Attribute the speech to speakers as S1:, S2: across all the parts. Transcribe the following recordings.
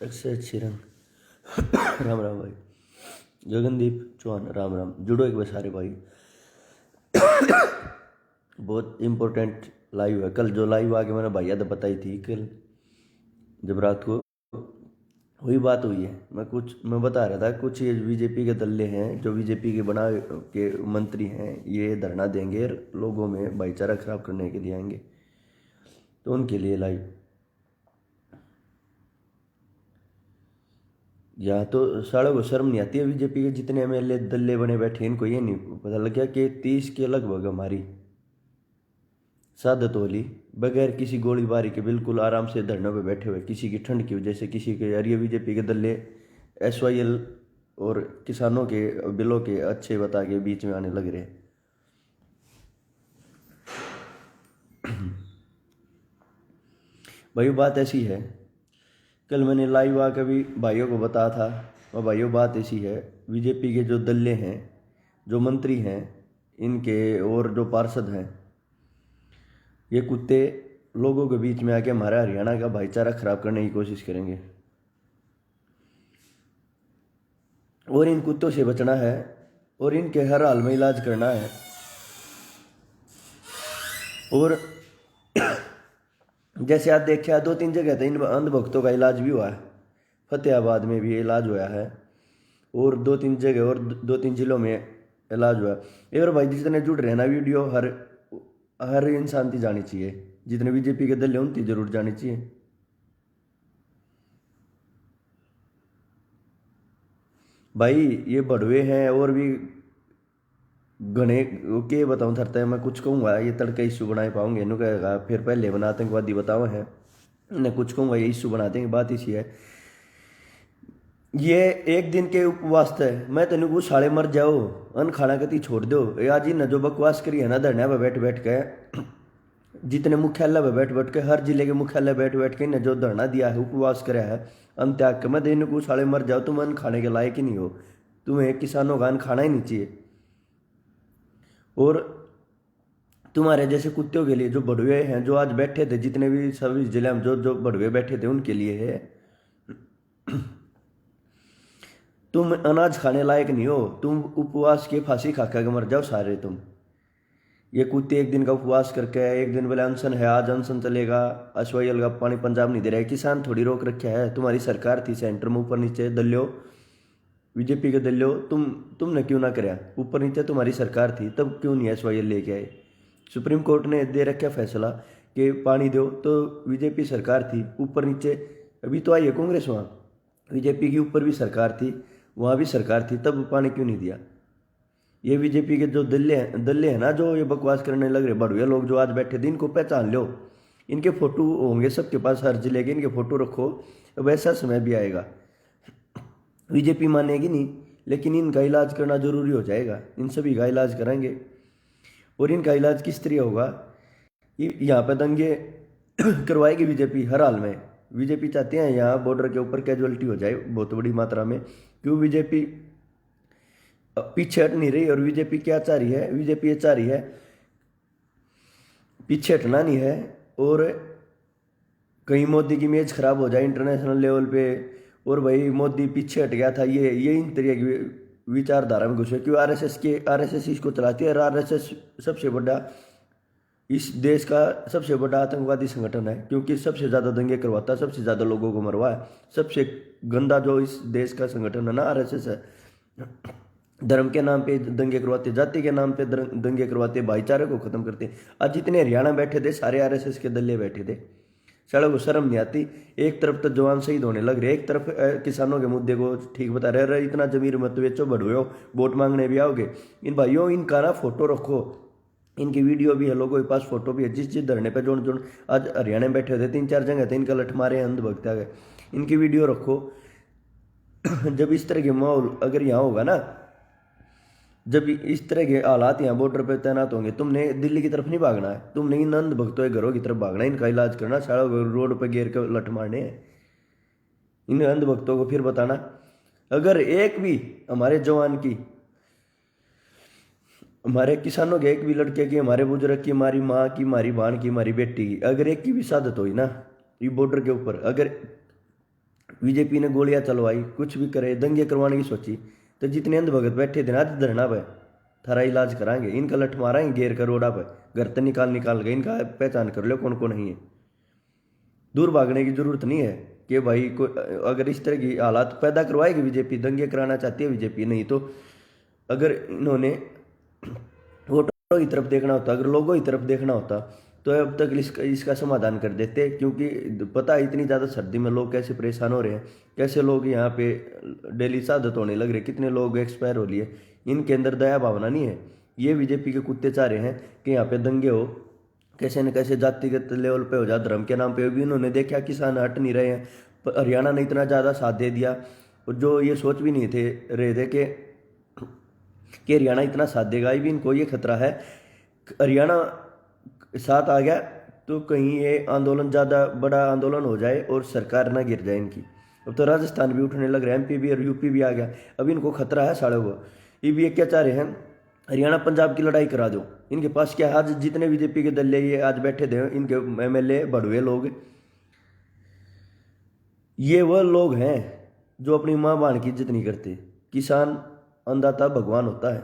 S1: अक्षय छिरंग राम राम भाई। गगनदीप चौहान राम राम। जुड़ो एक बार सारे भाई। बहुत इम्पोर्टेंट लाइव है। कल जो लाइव आके मैंने भैया तो बताई थी, कल जब रात को वही बात हुई है। मैं बता रहा था, कुछ ये बीजेपी के दल्ले हैं जो बीजेपी के बना के मंत्री हैं, ये धरना देंगे, लोगों में भाईचारा खराब करने के लिए आएंगे, तो उनके लिए लाइव। यहाँ तो सालों को शर्म नहीं आती है। बीजेपी के जितने एमएलए दल्ले बने बैठे हैं, इनको ये नहीं पता लग गया कि 30 के लगभग हमारी सादत होली बगैर किसी गोलीबारी के बिल्कुल आराम से धरने पे बैठे हुए, किसी की ठंड की वजह से, किसी के यार ये बीजेपी के दल्ले SYL और किसानों के बिलों के अच्छे बता के बीच में आने लग रहे हैं। भाई बात ऐसी है, कल मैंने लाइव आकर भी भाइयों को बताया था, और भाइयों बात ऐसी है, बीजेपी के जो दल्ले हैं, जो मंत्री हैं इनके और जो पार्षद हैं, ये कुत्ते लोगों के बीच में आके हमारा हरियाणा का भाईचारा खराब करने की कोशिश करेंगे। और इन कुत्तों से बचना है और इनके हर हाल में इलाज करना है। और जैसे आप देखिए, 2-3 जगह तो इन अंधभक्तों का इलाज भी हुआ है। फतेहाबाद में भी इलाज हुआ है, और 2-3 जगह और 2-3 जिलों में इलाज हुआ है। एक बार भाई जितने जुड़ रहे हैं ना, वीडियो हर इंसान की जानी चाहिए, जितने बीजेपी के दल हैं उनकी जरूर जानी चाहिए। भाई ये बढ़वे हैं और भी घने के बताऊँ थरता है। मैं कुछ कहूँगा ये तड़का इश्यू बनाए पाऊंगे, इन्हों कहेगा फिर पहले बना आतंकवादी बताओ हैं, इन्हें कुछ कहूँगा ये इश्यू बना देंगे। बात इसी है, ये एक दिन के उपवास है। मैं तेन को साले मर जाओ, अन खाना कति छोड़ दो। आज इन जो बकवास करी है ना धरने पर बैठ बैठ के, जितने मुख्यालय पर बैठ बैठ के, हर जिले के मुख्यालय बैठ बैठ के इन्हें जो धरना दिया है, उपवास कराया है, अन्न त्याग के, मैं तेन को साले मर जाओ, तुम अन्न खाने के लायक ही नहीं हो, तुम्हें किसानों का अन्न खाना ही नहीं चाहिए। और तुम्हारे जैसे कुत्तों के लिए जो बढ़वे हैं, जो आज बैठे थे, जितने भी सभी जिले में जो बढ़वे बैठे थे, उनके लिए है, तुम अनाज खाने लायक नहीं हो, तुम उपवास के फांसी खा के मर जाओ सारे तुम। ये कुत्ते एक दिन का उपवास करके, एक दिन बोले अनशन है, आज अनशन चलेगा, SYL का पानी पंजाब नहीं दे रहा है, किसान थोड़ी रोक रखा है, तुम्हारी सरकार थी सेंटर में, ऊपर नीचे दल्यो बीजेपी के दल्यो, तुमने क्यों ना कराया, ऊपर नीचे तुम्हारी सरकार थी, तब क्यों नहीं SYL लेके आए। सुप्रीम कोर्ट ने दे रखा फैसला कि पानी दो, तो बीजेपी सरकार थी, ऊपर नीचे अभी तो आई है कांग्रेस, वहाँ बीजेपी की ऊपर भी सरकार थी, वहाँ भी सरकार थी, तब पानी क्यों नहीं दिया। ये बीजेपी के जो दल्ले हैं ना, जो ये बकवास करने लग रहे बढ़िया लोग जो आज बैठे थे, इनको पहचान लो, इनके फोटो होंगे सबके पास, हर जिले के इनके फोटो रखो। अब ऐसा समय भी आएगा, बीजेपी मानेगी नहीं, लेकिन इनका इलाज करना जरूरी हो जाएगा, इन सभी का इलाज कराएंगे। और इनका इलाज किस तरह होगा, यहाँ पे दंगे करवाएगी बीजेपी हर हाल में। बीजेपी चाहते हैं यहाँ बॉर्डर के ऊपर कैजुअलिटी हो जाए बहुत बड़ी मात्रा में, क्यों बीजेपी पीछे हट नहीं रही। और बीजेपी क्या चाह रही है, बीजेपी ये चाह रही है पीछे हटना नहीं है, और कहीं मोदी की इमेज खराब हो जाए इंटरनेशनल लेवल पे, और भाई मोदी पीछे हट गया था, ये इन तरह की विचारधारा में घुसे। क्यों आरएसएस इसको चलाती है, और आरएसएस सबसे बड़ा इस देश का सबसे बड़ा आतंकवादी संगठन है, क्योंकि सबसे ज़्यादा दंगे करवाता है, सबसे ज़्यादा लोगों को मरवा है। सबसे गंदा जो इस देश का संगठन है ना, आरएसएस है। धर्म के नाम पे दंगे करवाते, जाति के नाम पे दंगे करवाते, भाईचारे को खत्म करते। आज जितने हरियाणा बैठे थे सारे आरएसएस के दल्ले बैठे थे, सालों को शर्म नहीं आती। एक तरफ तो जवान शहीद होने लग रहे, एक तरफ किसानों के मुद्दे को ठीक बता रहे, इतना जमीर मत बेचो, बढ़ो, वोट मांगने भी आओगे। इन भाइयों इनका ना फोटो रखो, इनकी वीडियो भी है, लोगों के पास फोटो भी है, जिस धरने पे जोड़ आज हरियाणा में बैठे थे, 3-4 जगह थे, इनका लठ मारे अंधभक्त आ गए, इनकी वीडियो रखो। जब इस तरह के माहौल अगर यहाँ होगा ना, जब इस तरह के हालात यहाँ बॉर्डर पे तैनात होंगे, तुमने दिल्ली की तरफ नहीं भागना है, तुमने इन अंधभक्तों के घरों की तरफ भागना है, इनका इलाज करना, सारा रोड पे घेर कर लठ मारने हैं इन अंधभक्तों को। फिर बताना, अगर एक भी हमारे जवान की, हमारे किसानों के एक भी लड़के की, हमारे बुजुर्ग की, हमारी माँ की, हमारी बहन की, हमारी बेटी की, अगर एक की भी शहादत हुई ना ये बॉर्डर के ऊपर, अगर बीजेपी ने गोलियां चलवाई, कुछ भी करे, दंगे करवाने की सोची, तो जितने अंधभगत बैठे थे ना धरना पे, थारा इलाज कराएंगे, इनका लठ माराएंगे घेर कर रोडा पे, घर से निकाल के इनका पहचान कर लो कौन कौन नहीं है। दूर भागने की जरूरत नहीं है कि भाई को अगर इस तरह की हालात पैदा करवाएगी बीजेपी, दंगे कराना चाहती है बीजेपी, नहीं तो अगर इन्होंने वोटरों की तरफ देखना होता, अगर लोगों की तरफ देखना होता तो अब तक इसका समाधान कर देते। क्योंकि पता है इतनी ज़्यादा सर्दी में लोग कैसे परेशान हो रहे हैं, कैसे लोग यहाँ पे डेली शहादत होने लग रहे, कितने लोग एक्सपायर हो लिए, इनके अंदर दया भावना नहीं है। ये बीजेपी के कुत्ते चाह रहे हैं कि यहाँ पे दंगे हो, कैसे न कैसे जातिगत लेवल पे हो जा, धर्म के नाम पे भी इन्होंने देखा किसान हट नहीं रहे हैं। हरियाणा ने इतना ज़्यादा साथ दे दिया, और जो ये सोच भी नहीं थे रहे थे कि हरियाणा इतना साथ देगा, भी इनको ये खतरा है हरियाणा साथ आ गया तो कहीं ये आंदोलन ज़्यादा बड़ा आंदोलन हो जाए और सरकार ना गिर जाए इनकी। अब तो राजस्थान भी उठने लग रहा है, एमपी भी और यूपी भी आ गया, अब इनको खतरा है साढ़े वो। ये भी क्या चाह रहे हैं, हरियाणा पंजाब की लड़ाई करा दो। इनके पास क्या, आज जितने बीजेपी के दल ये आज बैठे थे, इनके एमएलए बड़ुए लोग, ये वह लोग हैं जो अपनी माँ बहन की इज्जत नहीं करते। किसान अन्नदाता भगवान होता है,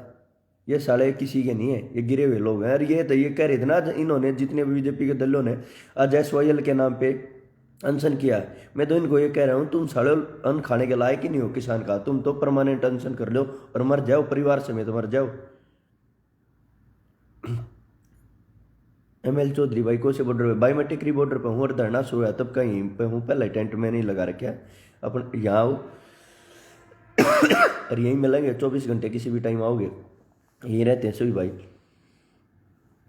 S1: ये साले किसी के नहीं है, ये गिरे हुए लोग हैं। और ये तो ये कह रहे थे ना इन्होंने, जितने भी बीजेपी के दलों ने आज एसवाईएल के नाम पे अनशन किया है, मैं तो इनको ये कह रहा हूँ, तुम साले अन्न खाने के लायक ही नहीं हो किसान का, तुम तो परमानेंट अनशन कर लो और मर जाओ, परिवार समेत मर जाओ। एमएल चौधरी भाई कौन से बॉर्डर पे, भाई मैं टिकरी बॉर्डर पे हूँ और धरना शुरू है तब कहीं पे हूँ, पहले टेंट में नहीं लगा रखा है अपन, यहाँ आओ और यहीं मिलेंगे 24 घंटे, किसी भी टाइम आओगे, यहीं रहते हैं सभी भाई।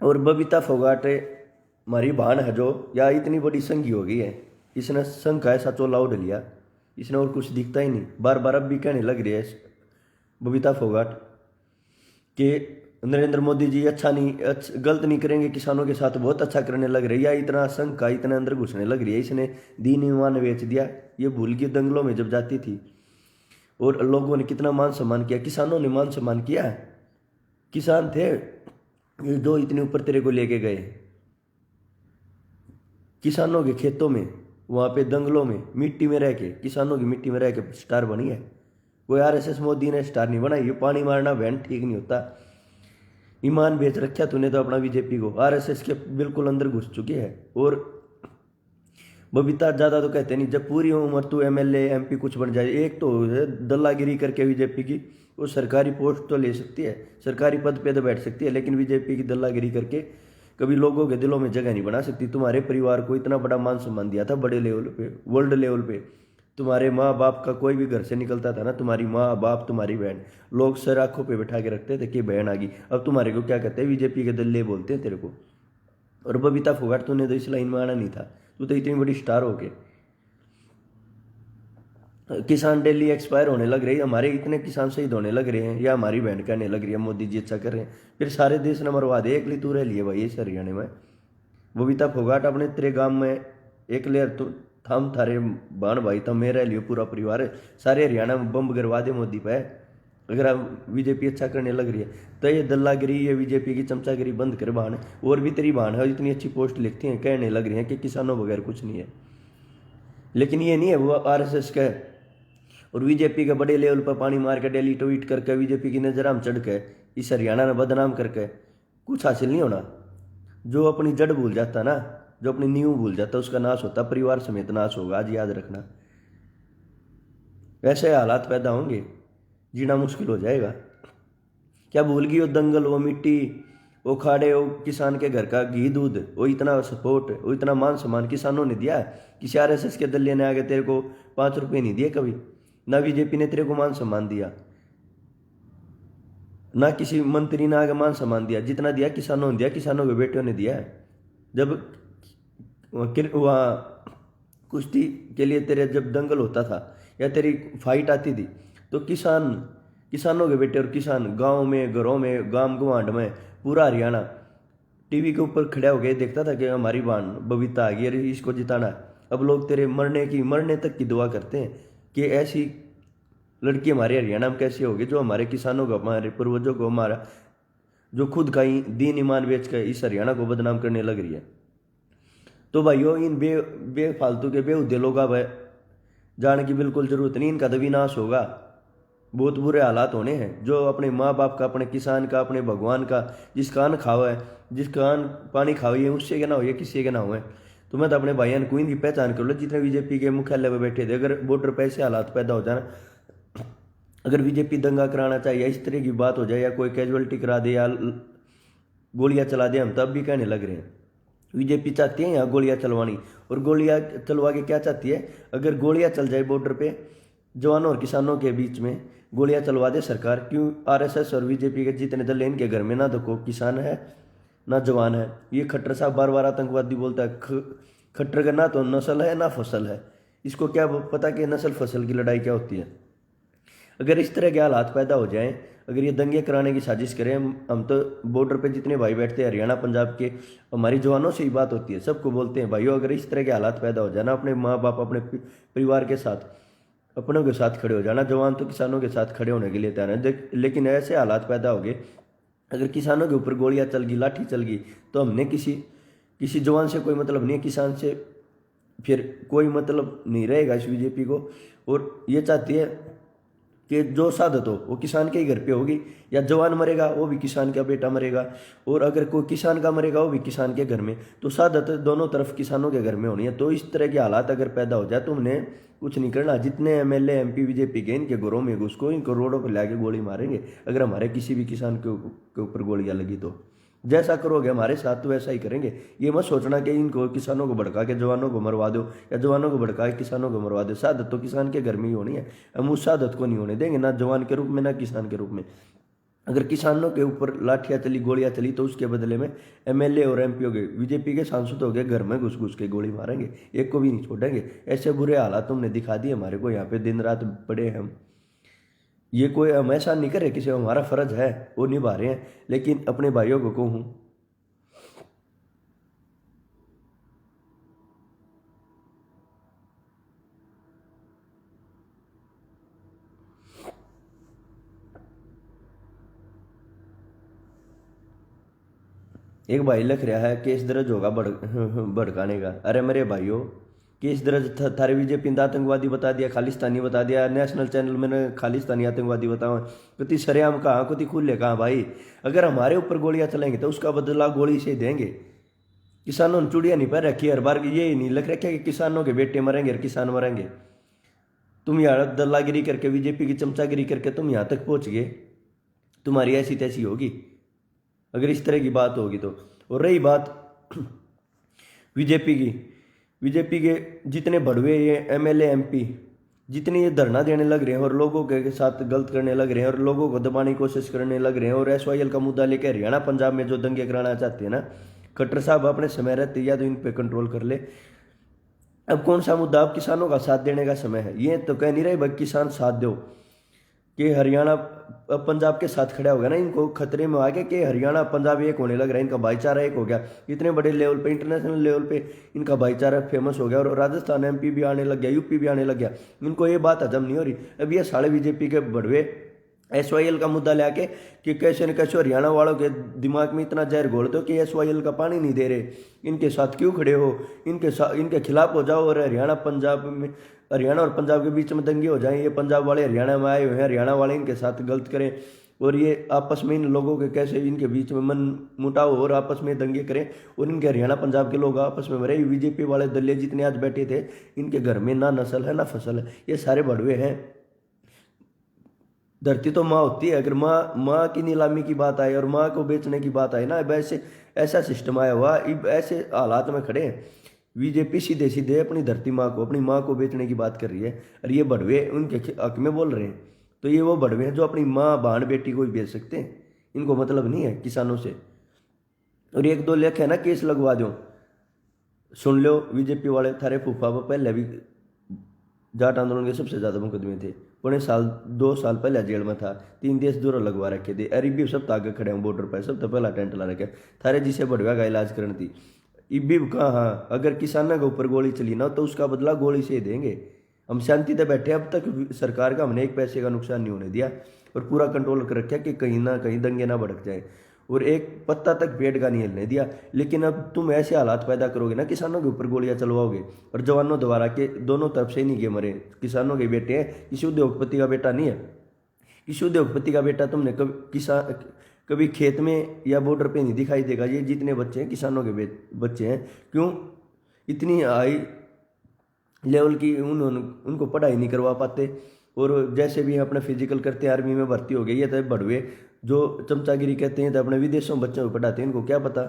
S1: और बबीता फोगाट हमारी बहन है जो, या इतनी बड़ी संघी हो गई है, इसने संघ का ऐसा चोला उड़ लिया, इसने और कुछ दिखता ही नहीं। बार बार अब भी कहने लग रही है बबीता फोगाट कि नरेंद्र मोदी जी गलत नहीं करेंगे किसानों के साथ, बहुत अच्छा करने लग रही है। इतना संघ का इतना अंदर घुसने लग रही है, इसने दीन ईमान बेच दिया। ये भूल गई दंगलों में जब जाती थी, और लोगों ने कितना मान सम्मान किया, किसानों ने मान सम्मान किया। किसान थे जो इतने ऊपर तेरे को लेके गए, किसानों के खेतों में, वहाँ पे दंगलों में, मिट्टी में रह के, किसानों की मिट्टी में रह के स्टार बनी है। कोई आरएसएस मोदी ने स्टार नहीं बनाई। ये पानी मारना बहन ठीक नहीं होता। ईमान बेच रखा तूने तो अपना बीजेपी को, आरएसएस के बिल्कुल अंदर घुस चुके हैं। और बबीता ज़्यादा तो कहते नहीं, जब पूरी उम्र तू एमएलए एमपी कुछ बन जाए, एक तो दल्लागिरी करके बीजेपी की, वो सरकारी पोस्ट तो ले सकती है, सरकारी पद पे तो बैठ सकती है, लेकिन बीजेपी की दल्लागिरी करके कभी लोगों के दिलों में जगह नहीं बना सकती। तुम्हारे परिवार को इतना बड़ा मान सम्मान दिया था बड़े लेवल पे, वर्ल्ड लेवल पे। तुम्हारे माँ बाप का कोई भी घर से निकलता था ना, तुम्हारी माँ बाप तुम्हारी बहन, लोग सर आंखों पे बैठा के रखते थे कि बहन आ गई। अब तुम्हारे को क्या कहते हैं, बीजेपी के दल्ले बोलते हैं तेरे को। और बबीता फोगाट तूने तो इस लाइन में आना नहीं था, तू तो इतनी बड़ी स्टार हो के। किसान डेली एक्सपायर होने लग रही है, हमारे इतने किसान शहीद होने लग रहे हैं, या हमारी बहन कहने लग रही है मोदी जी अच्छा कर रहे हैं, फिर सारे देश ने मरवा दे, एक ली तू रह लिए भाई इस हरियाणा में। बबीता फोगाट अपने तेरे गांव में एक लेयर तो थम थारे बाण भाई था, मैं रह लियो पूरा परिवार, सारे हरियाणा में बम गिरवा दे मोदी पे। अगर अब बीजेपी अच्छा करने लग रही है तो ये दल्लागिरी, ये बीजेपी की चमचागिरी बंद कर बहन। और भी तेरी बहन है इतनी अच्छी पोस्ट लिखती हैं, कहने लग रही हैं कि किसानों बगैर कुछ नहीं है, लेकिन ये नहीं है, वो आरएसएस का है। और बीजेपी के बड़े लेवल पर पानी मार के डेली ट्वीट करके बीजेपी की नजर हम चढ़ के इस हरियाणा ने बदनाम करके कुछ हासिल नहीं होना। जो अपनी जड़ भूल जाता ना, जो अपनी नींव भूल जाता, उसका नाश होता, परिवार समेत नाश होगा, आज याद रखना। वैसे हालात पैदा होंगे, जीना मुश्किल हो जाएगा। क्या भूल गई वो दंगल, वो मिट्टी, वो खाड़े, वो किसान के घर का घी दूध, वो इतना सपोर्ट, वो इतना मान सम्मान किसानों ने दिया है। किसी आरएसएस के दलिया ने आगे तेरे को 5 रुपये नहीं दिए कभी, ना बीजेपी ने तेरे को मान सम्मान दिया, ना किसी मंत्री ने आगे मान सम्मान दिया। जितना दिया किसानों ने दिया, किसानों के बेटियों ने दिया है। जब वहाँ कुश्ती के लिए तेरे जब दंगल होता था या तेरी फाइट आती थी, तो किसानों के बेटे और किसान गांव में, घरों में, गांव गवांड में, पूरा हरियाणा टीवी के ऊपर खड़ा हो गया देखता था कि हमारी बहन बबीता आ गई, अरे इसको जिताना। अब लोग तेरे मरने तक की दुआ करते हैं कि ऐसी लड़की हमारे हरियाणा में कैसी होगी जो हमारे किसानों को, हमारे पूर्वजों को, हमारा जो खुद का ही दीन ईमान बेच कर इस हरियाणा को बदनाम करने लग रही है। तो भाइयों, इन बेफालतू के बेहुदे लोग अब जाने की बिल्कुल जरूरत नहीं, इनका तो विनाश होगा। बहुत बुरे हालात होने हैं। जो अपने माँ बाप का, अपने किसान का, अपने भगवान का, जिसका अन्न खावा है, जिसका अन्न पानी खावा है, उससे के ना हो, किसी के ना हुए। तो मैं तो अपने भाइयों को इनकी पहचान कर लो, जितने बीजेपी के मुख्यालय पर बैठे थे। अगर बॉर्डर पर ऐसे हालात पैदा हो जाना, अगर बीजेपी दंगा कराना चाहिए, इस तरह की बात हो जाए, या कोई कैजुअलिटी करा दे, या गोलियां चला दे, हम तब भी कहने लग रहे हैं। बीजेपी चाहती है यहाँ गोलियां चलवानी, और गोलियां चलवा के क्या चाहती है? अगर गोलियां चल जाए बॉर्डर पे जवानों और किसानों के बीच में, गोलियां चलवा दे सरकार। क्यों? आरएसएस और बीजेपी के जितने दल हैं, इनके घर में ना तो को किसान है ना जवान है। ये खट्टर साहब बार बार आतंकवादी बोलता है। खट्टर का ना तो नस्ल है ना फसल है। इसको क्या पता कि नस्ल फसल की लड़ाई क्या होती है? अगर इस तरह के हालात पैदा हो जाएं, अगर ये दंगे कराने की साजिश करें, हम तो बॉर्डर पे जितने भाई बैठते हैं हरियाणा पंजाब के, हमारी जवानों से ही बात होती है, सबको बोलते हैं भाइयों, अगर इस तरह के हालात पैदा हो जाना, अपने माँ बाप, अपने परिवार के साथ, अपनों के साथ खड़े हो जाना। जवान तो किसानों के साथ खड़े होने के लिए तैयार है। लेकिन ऐसे हालात पैदा हो गए, अगर किसानों के ऊपर गोलियां चल गई, लाठी चल गई, तो हमने किसी जवान से कोई मतलब नहीं है, किसान से फिर कोई मतलब नहीं रहेगा इस बीजेपी को। और ये चाहती है कि जो शहादत हो वो किसान के ही घर पे होगी, या जवान मरेगा वो भी किसान का बेटा मरेगा, और अगर कोई किसान का मरेगा वो भी किसान के घर में। तो शहादत दोनों तरफ किसानों के घर में होनी है। तो इस तरह के हालात अगर पैदा हो जाए, तो हमने कुछ नहीं करना। जितने एमएलए एमपी बीजेपी के, इनके घरों में घुस को, इनको रोडों पर लाके गोली मारेंगे। अगर हमारे किसी भी किसान के ऊपर गोलियां लगी तो जैसा करोगे हमारे साथ, तो वैसा ही करेंगे। ये मत सोचना कि इनको किसानों को भड़का के जवानों को मरवा दो, या जवानों को भड़का के किसानों को मरवा दो। शहादत तो किसान के घर में ही होनी है। हम उस शहादत को नहीं होने देंगे, ना जवान के रूप में ना किसान के रूप में। अगर किसानों के ऊपर लाठियां चली, गोलियां चली, तो उसके बदले में एमएलए और एमपी हो गए, बीजेपी के सांसद हो गए, घर में घुस घुस के गोली मारेंगे, एक को भी नहीं छोड़ेंगे। ऐसे बुरे हालात तुमने दिखा दिए हमारे को। यहाँ पे दिन रात पड़े हैं हम। ये कोई हम ऐसा नहीं करे, किसी हमारा फर्ज है वो निभा रहे हैं। लेकिन अपने भाइयों को कहूँ, एक भाई लिख रहा है केस दर्ज होगा भड़काने का। अरे मेरे भाइयों, केस दर्ज थारे बीजेपी ने आतंकवादी बता दिया, खालिस्तानी बता दिया, नेशनल चैनल मैंने खालिस्तानी आतंकवादी बताओ। कति सरेआम कहाँ, कति खुले कहाँ भाई? अगर हमारे ऊपर गोलियां चलेंगे तो उसका बदला गोली से देंगे। किसानों ने चूड़ियां नहीं पहन रखी, हर बार ये नहीं लग रखा कि किसानों के बेटे मरेंगे और किसान मरेंगे। तुम यहाँ दल्लागिरी करके, बीजेपी की चमचागिरी करके तुम यहाँ तक पहुंच गए, तुम्हारी ऐसी तैसी होगी अगर इस तरह की बात होगी तो। और रही बात बीजेपी की, बीजेपी के जितने भड़वे ये एमएलए एमपी, जितने ये धरना देने लग रहे हैं और लोगों के साथ गलत करने लग रहे हैं और लोगों को दबाने की कोशिश करने लग रहे हैं, और एसवाईएल का मुद्दा लेकर हरियाणा पंजाब में जो दंगे कराना चाहते हैं ना, खट्टर साहब अपने समय रहते या तो इन पे कंट्रोल कर ले। अब कौन सा मुद्दा? अब किसानों का साथ देने का समय है। ये तो कह नहीं रहे भाई किसान साथ दो, कि हरियाणा पंजाब के साथ खड़ा हो गया ना, इनको खतरे में आ गया कि हरियाणा पंजाब एक होने लग रहा है, इनका भाईचारा एक हो गया। इतने बड़े लेवल पे, इंटरनेशनल लेवल पे इनका भाईचारा फेमस हो गया, और राजस्थान एमपी भी आने लग गया, यूपी भी आने लग गया। इनको ये बात हजम नहीं हो रही। अब ये साढ़े बीजेपी के बढ़वे एसवाईएल का मुद्दा लेके कि कैसे न कैसे हरियाणा वालों के दिमाग में इतना जहर घोल दो कि एसवाईएल का पानी नहीं दे रहे, इनके साथ क्यों खड़े हो, इनके खिलाफ हो जाओ, और हरियाणा और पंजाब के बीच में दंगे हो जाएं। ये पंजाब वाले हरियाणा में आए हुए हैं, हरियाणा वाले इनके साथ गलत करें, और ये आपस में इन लोगों के कैसे इनके बीच में मन मुटाव और आपस में दंगे करें, और इनके हरियाणा पंजाब के लोग आपस में मरे। बीजेपी वाले दलिया जितने आज बैठे थे, इनके घर में ना नस्ल है ना फसल है, ये सारे बढ़वे हैं। धरती तो माँ होती है। अगर माँ की नीलामी की बात आए और माँ को बेचने की बात आए ना, अब ऐसा सिस्टम आया हुआ, अब ऐसे हालात में खड़े हैं। बीजेपी सीधे सीधे अपनी धरती माँ को, अपनी माँ को बेचने की बात कर रही है, और ये बढ़वे उनके हक में बोल रहे हैं। तो ये वो बढ़वे हैं जो अपनी माँ बहन बेटी को भी बेच सकते हैं, इनको मतलब नहीं है किसानों से। और एक दो लेख है ना, केस लगवा दो, सुन लो बीजेपी वाले, थारे फूफा पर पहले भी जाट आंदोलन के सबसे ज़्यादा मुकदमे थे। 2 साल पहले जेल में था, 3 देश दूर लगवा रखे थे। अरे भी सब आगे खड़े हैं बॉर्डर पर, सब तो पहला टेंट ला रखे थारे जिसे बढ़वा का इलाज करनी थी। इबी कहाँ, हाँ, अगर किसानों के ऊपर गोली चली ना, तो उसका बदला गोली से ही देंगे। हम शांति से बैठे, अब तक सरकार का हमने एक पैसे का नुकसान नहीं होने दिया, और पूरा कंट्रोल कर रखा कि कहीं ना कहीं दंगे ना भड़क जाए। और एक पत्ता तक पेड़ का नहीं हिलने दिया। लेकिन अब तुम ऐसे हालात पैदा करोगे ना, किसानों के ऊपर गोलियां चलवाओगे, और जवानों द्वारा के दोनों तरफ से नहीं के मरे, किसानों के बेटे हैं, किसी उद्योगपति का बेटा नहीं है। किसी उद्योगपति का बेटा तुमने कभी खेत में या बॉर्डर पे नहीं दिखाई देगा। ये जितने बच्चे हैं किसानों के बच्चे हैं। क्यों? इतनी हाई लेवल की उनको पढ़ाई नहीं करवा पाते, और जैसे भी अपने फिजिकल करते हैं, आर्मी में भर्ती हो गई है, तो बढ़वे जो चमचागिरी कहते हैं, तो अपने विदेशों में बच्चों को पढ़ाते हैं। इनको क्या पता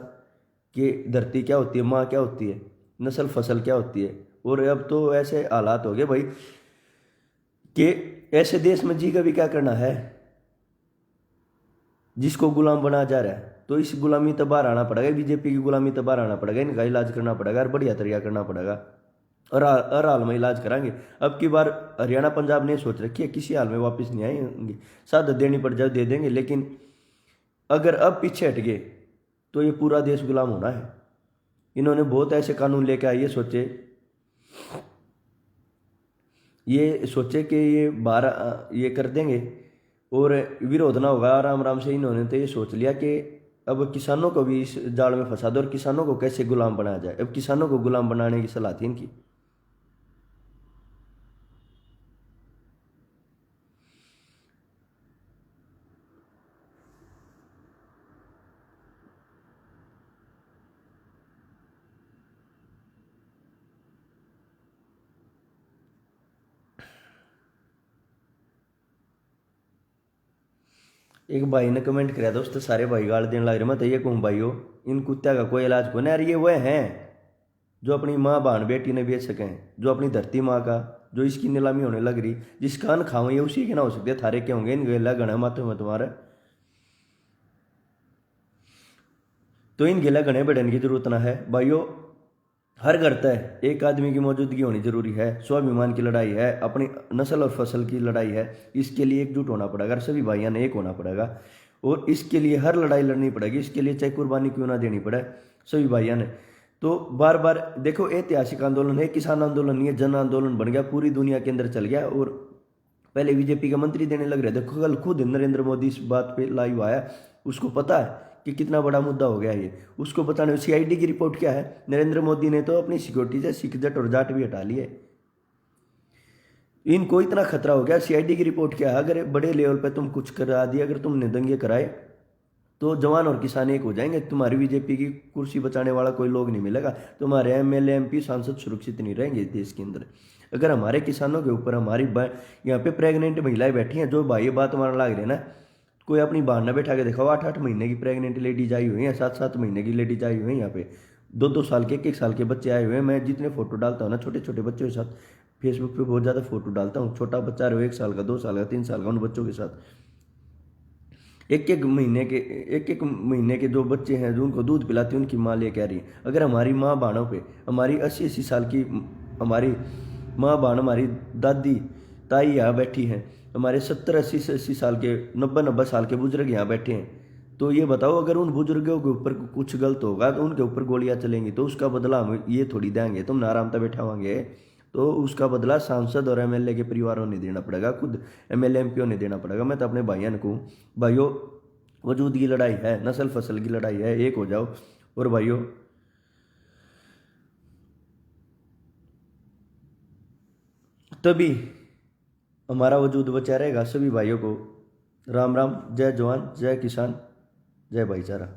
S1: कि धरती क्या होती है, माँ क्या होती है, नस्ल फसल क्या होती है। और अब तो ऐसे हालात हो गए भाई कि ऐसे देश में जी का भी क्या करना है, जिसको गुलाम बनाया जा रहा है। तो इस गुलामी तो बाहर आना पड़ेगा, बीजेपी की गुलामी तो बाहर आना पड़ेगा, इनका इलाज करना पड़ेगा, और बढ़िया तरीका करना पड़ेगा, और हर हाल में इलाज कराएंगे। अब की बार हरियाणा पंजाब ने सोच रखी है किसी हाल में वापस नहीं आएंगे, साथ देनी पड़ जाए दे देंगे, लेकिन अगर अब पीछे हट गए तो ये पूरा देश गुलाम होना है। इन्होंने बहुत ऐसे कानून लेके आए, ये सोचे कि ये बाहर ये कर देंगे और विरोध ना होगा, आराम आराम से इन्होंने तो ये सोच लिया कि अब किसानों को भी इस जाल में फंसा दो, और किसानों को कैसे गुलाम बनाया जाए। अब किसानों को गुलाम बनाने की सलाह थी इनकी। एक भाई ने कमेंट किया दोस्त, सारे भाई गाल देने लग रहे। मैं तो ये कहूँ भाइयों, इन कुत्ते का कोई इलाज को नहीं। यार ये वह हैं जो अपनी माँ बहन बेटी ने बेच सकें, जो अपनी धरती माँ का, जो इसकी नीलामी होने लग रही, जिस कान खाओ ये उसी के ना हो सकते, थारे के होंगे इन गेला गणे माथे में तुम्हारे। तो इन गेला गणे बढ़ने की जरूरत ना है भाइयों। हर घर तक एक आदमी की मौजूदगी होनी जरूरी है। स्वाभिमान की लड़ाई है, अपनी नस्ल और फसल की लड़ाई है। इसके लिए एकजुट होना पड़ेगा, सभी भाइयों ने एक होना पड़ेगा, और इसके लिए हर लड़ाई लड़नी पड़ेगी। इसके लिए चाहे कुर्बानी क्यों ना देनी पड़े, सभी भाइयों ने। तो बार बार देखो, ऐतिहासिक आंदोलन है, किसान आंदोलन नहीं है, जन आंदोलन बन गया, पूरी दुनिया के अंदर चल गया। और पहले बीजेपी के मंत्री देने लग रहे थे, कल खुद नरेंद्र मोदी इस बात पे लाइव आया, उसको पता है कि कितना बड़ा मुद्दा हो गया ये। उसको पता नहीं सीआईडी की रिपोर्ट क्या है। नरेंद्र मोदी ने तो अपनी सिक्योरिटी से सिख जट और जाट भी हटा लिए। इनको इतना खतरा हो गया, सीआईडी की रिपोर्ट क्या है। अगर बड़े लेवल पे तुम कुछ करा दिए, अगर तुमने दंगे कराए, तो जवान और किसान एक हो जाएंगे। तुम्हारी बीजेपी की कुर्सी बचाने वाला कोई लोग नहीं मिलेगा, तुम्हारे एमएलए एमपी सांसद सुरक्षित नहीं रहेंगे इस देश के अंदर। अगर हमारे किसानों के ऊपर हमारी यहाँ पे प्रेग्नेंट महिलाएं बैठी हैं, जो भाई बात मारने लग रहे ना, कोई अपनी बहन न बैठा के दिखाओ। 8-8 महीने की प्रेग्नेंट लेडीज आई हुई हैं, 7-7 महीने की लेडीज आई हुई हैं, यहाँ पे 2-2 साल के 1-1 साल के बच्चे आए हुए हैं। मैं जितने फोटो डालता हूँ ना छोटे छोटे बच्चों के साथ, फेसबुक पे बहुत ज़्यादा फोटो डालता हूँ। छोटा बच्चा रहे 1 साल का, 2 साल का, 3 साल का, उन बच्चों के साथ एक एक महीने के जो बच्चे हैं, जो उनको दूध पिलाती है, उनकी माँ ले कह रही है। अगर हमारी माँ बहनों पे, हमारी 80-80 साल की हमारी माँ बहन, हमारी दादी ताई यहाँ बैठी हैं, हमारे 70-80 साल के, 90-90 साल के बुजुर्ग यहाँ बैठे हैं, तो ये बताओ, अगर उन बुजुर्गों के ऊपर कुछ गलत होगा तो उनके ऊपर गोलियां चलेंगी, तो उसका बदला हम ये थोड़ी देंगे, तुम आराम से बैठावांगे। तो उसका बदला सांसद और एमएलए के परिवारों ने देना पड़ेगा, खुद एमएलए एमपीओ ने देना पड़ेगा। मैं तो अपने भाइयों को, भाइयों वजूद की लड़ाई है, नस्ल फसल की लड़ाई है, एक हो जाओ। और भाइयों तभी हमारा वजूद बचा रहेगा। सभी भाइयों को राम राम, जय जवान, जय किसान, जय भाईचारा।